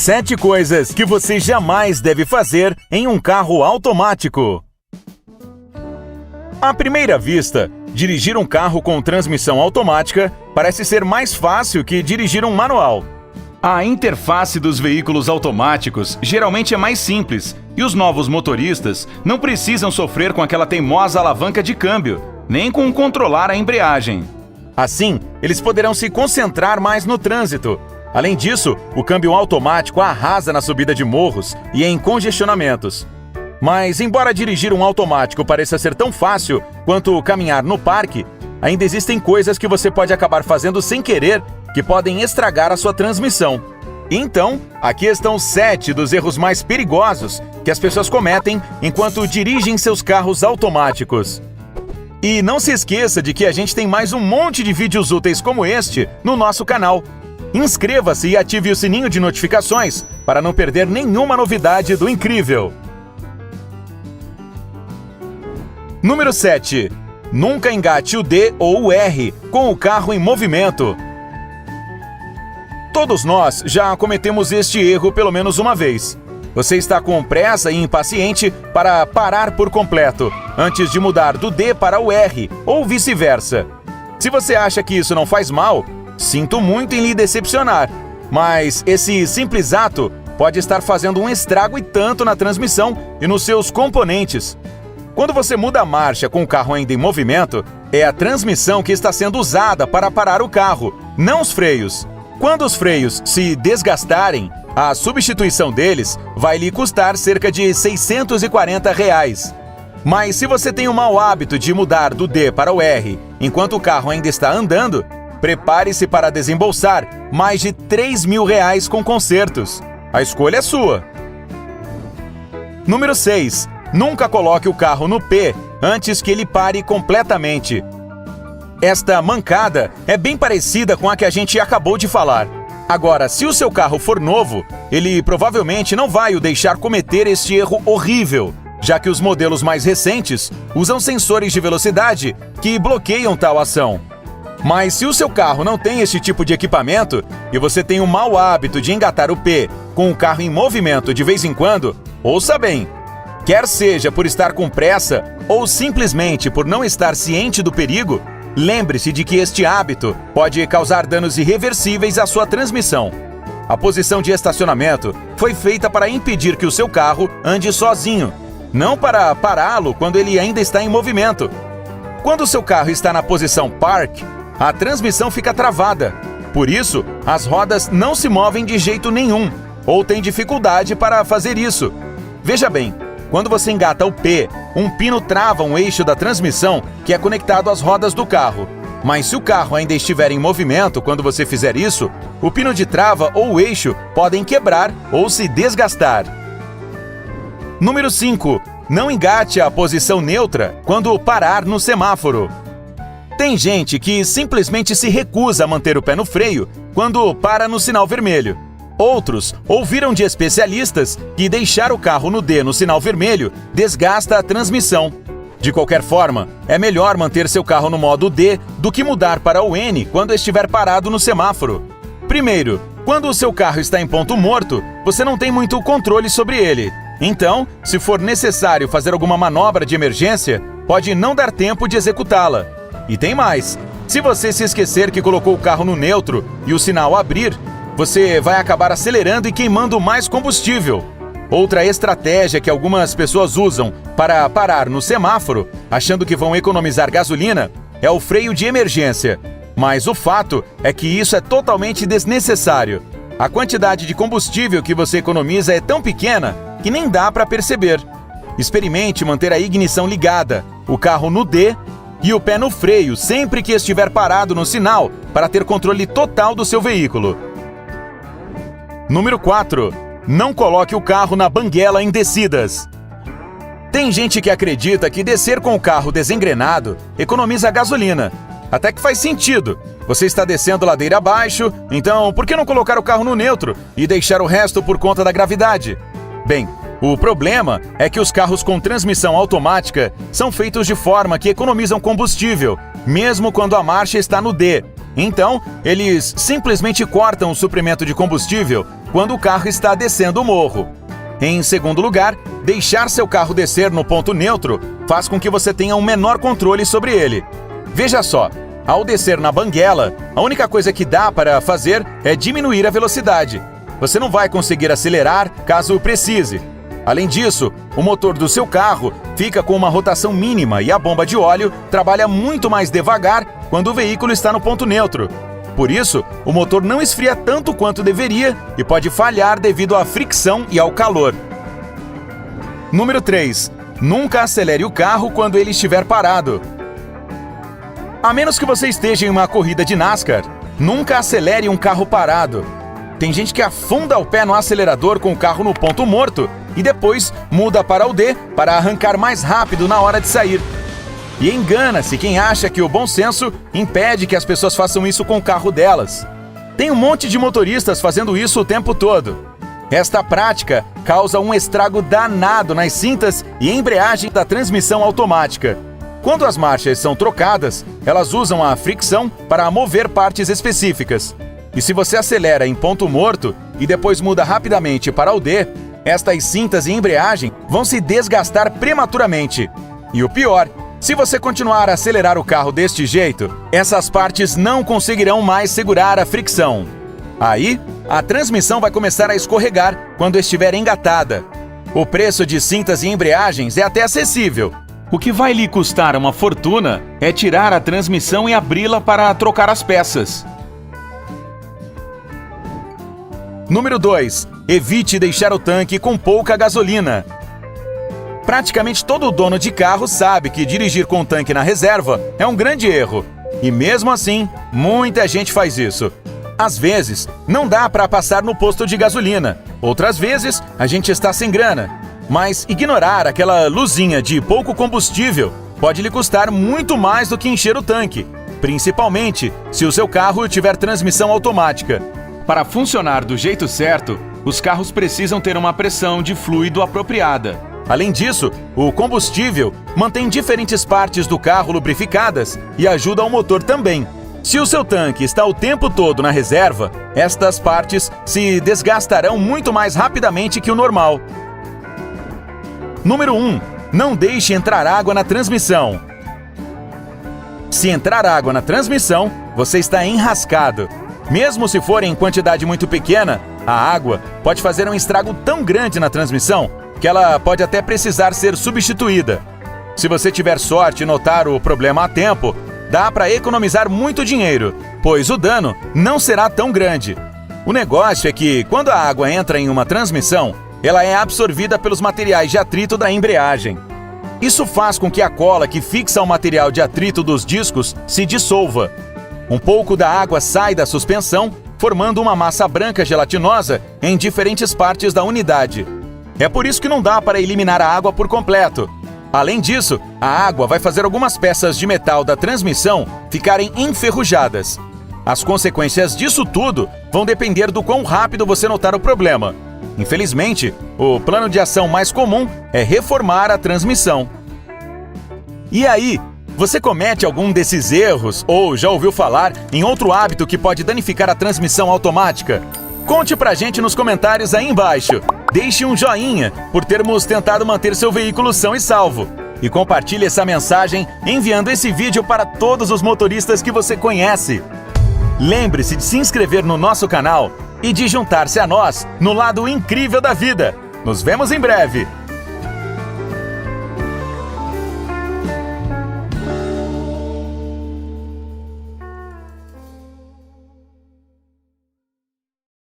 7 coisas que você jamais deve fazer em um carro automático. À primeira vista, dirigir um carro com transmissão automática parece ser mais fácil que dirigir um manual. A interface dos veículos automáticos geralmente é mais simples e os novos motoristas não precisam sofrer com aquela teimosa alavanca de câmbio, nem com controlar a embreagem. Assim, eles poderão se concentrar mais no trânsito. Além disso, o câmbio automático arrasa na subida de morros e em congestionamentos. Mas, embora dirigir um automático pareça ser tão fácil quanto caminhar no parque, ainda existem coisas que você pode acabar fazendo sem querer que podem estragar a sua transmissão. Então, aqui estão 7 dos erros mais perigosos que as pessoas cometem enquanto dirigem seus carros automáticos. E não se esqueça de que a gente tem mais um monte de vídeos úteis como este no nosso canal. Inscreva-se e ative o sininho de notificações para não perder nenhuma novidade do incrível. Número 7. Nunca engate o D ou o R com o carro em movimento. Todos nós já cometemos este erro pelo menos uma vez. Você está com pressa e impaciente para parar por completo, antes de mudar do D para o R, ou vice-versa. Se você acha que isso não faz mal, sinto muito em lhe decepcionar, mas esse simples ato pode estar fazendo um estrago e tanto na transmissão e nos seus componentes. Quando você muda a marcha com o carro ainda em movimento, é a transmissão que está sendo usada para parar o carro, não os freios. Quando os freios se desgastarem, a substituição deles vai lhe custar cerca de R$ 640. Mas se você tem o mau hábito de mudar do D para o R enquanto o carro ainda está andando, prepare-se para desembolsar mais de R$ 3.000 com consertos. A escolha é sua. Número 6. Nunca coloque o carro no P antes que ele pare completamente. Esta mancada é bem parecida com a que a gente acabou de falar. Agora, se o seu carro for novo, ele provavelmente não vai o deixar cometer este erro horrível, já que os modelos mais recentes usam sensores de velocidade que bloqueiam tal ação. Mas se o seu carro não tem esse tipo de equipamento e você tem o mau hábito de engatar o P com o carro em movimento de vez em quando, ouça bem, quer seja por estar com pressa ou simplesmente por não estar ciente do perigo, lembre-se de que este hábito pode causar danos irreversíveis à sua transmissão. A posição de estacionamento foi feita para impedir que o seu carro ande sozinho, não para pará-lo quando ele ainda está em movimento. Quando o seu carro está na posição Park, a transmissão fica travada. Por isso, as rodas não se movem de jeito nenhum, ou tem dificuldade para fazer isso. Veja bem, quando você engata o P, um pino trava um eixo da transmissão que é conectado às rodas do carro. Mas se o carro ainda estiver em movimento quando você fizer isso, o pino de trava ou o eixo podem quebrar ou se desgastar. Número 5. Não engate a posição neutra quando parar no semáforo. Tem gente que simplesmente se recusa a manter o pé no freio quando para no sinal vermelho. Outros ouviram de especialistas que deixar o carro no D no sinal vermelho desgasta a transmissão. De qualquer forma, é melhor manter seu carro no modo D do que mudar para o N quando estiver parado no semáforo. Primeiro, quando o seu carro está em ponto morto, você não tem muito controle sobre ele. Então, se for necessário fazer alguma manobra de emergência, pode não dar tempo de executá-la. E tem mais. Se você se esquecer que colocou o carro no neutro e o sinal abrir, você vai acabar acelerando e queimando mais combustível. Outra estratégia que algumas pessoas usam para parar no semáforo, achando que vão economizar gasolina, é o freio de emergência. Mas o fato é que isso é totalmente desnecessário. A quantidade de combustível que você economiza é tão pequena que nem dá para perceber. Experimente manter a ignição ligada, o carro no D e o pé no freio sempre que estiver parado no sinal para ter controle total do seu veículo. Número 4. Não coloque o carro na banguela em descidas. Tem gente que acredita que descer com o carro desengrenado economiza gasolina. Até que faz sentido. Você está descendo ladeira abaixo, então por que não colocar o carro no neutro e deixar o resto por conta da gravidade? Bem, o problema é que os carros com transmissão automática são feitos de forma que economizam combustível, mesmo quando a marcha está no D. Então, eles simplesmente cortam o suprimento de combustível quando o carro está descendo o morro. Em segundo lugar, deixar seu carro descer no ponto neutro faz com que você tenha um menor controle sobre ele. Veja só, ao descer na banguela, a única coisa que dá para fazer é diminuir a velocidade. Você não vai conseguir acelerar caso precise. Além disso, o motor do seu carro fica com uma rotação mínima e a bomba de óleo trabalha muito mais devagar quando o veículo está no ponto neutro. Por isso, o motor não esfria tanto quanto deveria e pode falhar devido à fricção e ao calor. Número 3. Nunca acelere o carro quando ele estiver parado. A menos que você esteja em uma corrida de NASCAR, nunca acelere um carro parado. Tem gente que afunda o pé no acelerador com o carro no ponto morto e depois muda para o D para arrancar mais rápido na hora de sair. E engana-se quem acha que o bom senso impede que as pessoas façam isso com o carro delas. Tem um monte de motoristas fazendo isso o tempo todo. Esta prática causa um estrago danado nas cintas e embreagem da transmissão automática. Quando as marchas são trocadas, elas usam a fricção para mover partes específicas. E se você acelera em ponto morto e depois muda rapidamente para o D, estas cintas e embreagem vão se desgastar prematuramente. E o pior, se você continuar a acelerar o carro deste jeito, essas partes não conseguirão mais segurar a fricção. Aí, a transmissão vai começar a escorregar quando estiver engatada. O preço de cintas e embreagens é até acessível. O que vai lhe custar uma fortuna é tirar a transmissão e abri-la para trocar as peças. Número 2. Evite deixar o tanque com pouca gasolina. Praticamente todo dono de carro sabe que dirigir com o tanque na reserva é um grande erro. E mesmo assim, muita gente faz isso. Às vezes, não dá para passar no posto de gasolina. Outras vezes, a gente está sem grana. Mas ignorar aquela luzinha de pouco combustível pode lhe custar muito mais do que encher o tanque, principalmente se o seu carro tiver transmissão automática. Para funcionar do jeito certo, os carros precisam ter uma pressão de fluido apropriada. Além disso, o combustível mantém diferentes partes do carro lubrificadas e ajuda ao motor também. Se o seu tanque está o tempo todo na reserva, estas partes se desgastarão muito mais rapidamente que o normal. Número 1. Não deixe entrar água na transmissão. Se entrar água na transmissão, você está enrascado. Mesmo se for em quantidade muito pequena, a água pode fazer um estrago tão grande na transmissão que ela pode até precisar ser substituída. Se você tiver sorte e notar o problema a tempo, dá para economizar muito dinheiro, pois o dano não será tão grande. O negócio é que, quando a água entra em uma transmissão, ela é absorvida pelos materiais de atrito da embreagem. Isso faz com que a cola que fixa o material de atrito dos discos se dissolva. Um pouco da água sai da suspensão, formando uma massa branca gelatinosa em diferentes partes da unidade. É por isso que não dá para eliminar a água por completo. Além disso, a água vai fazer algumas peças de metal da transmissão ficarem enferrujadas. As consequências disso tudo vão depender do quão rápido você notar o problema. Infelizmente, o plano de ação mais comum é reformar a transmissão. E aí, você comete algum desses erros ou já ouviu falar em outro hábito que pode danificar a transmissão automática? Conte pra gente nos comentários aí embaixo. Deixe um joinha por termos tentado manter seu veículo são e salvo. E compartilhe essa mensagem enviando esse vídeo para todos os motoristas que você conhece. Lembre-se de se inscrever no nosso canal e de juntar-se a nós no lado incrível da vida. Nos vemos em breve!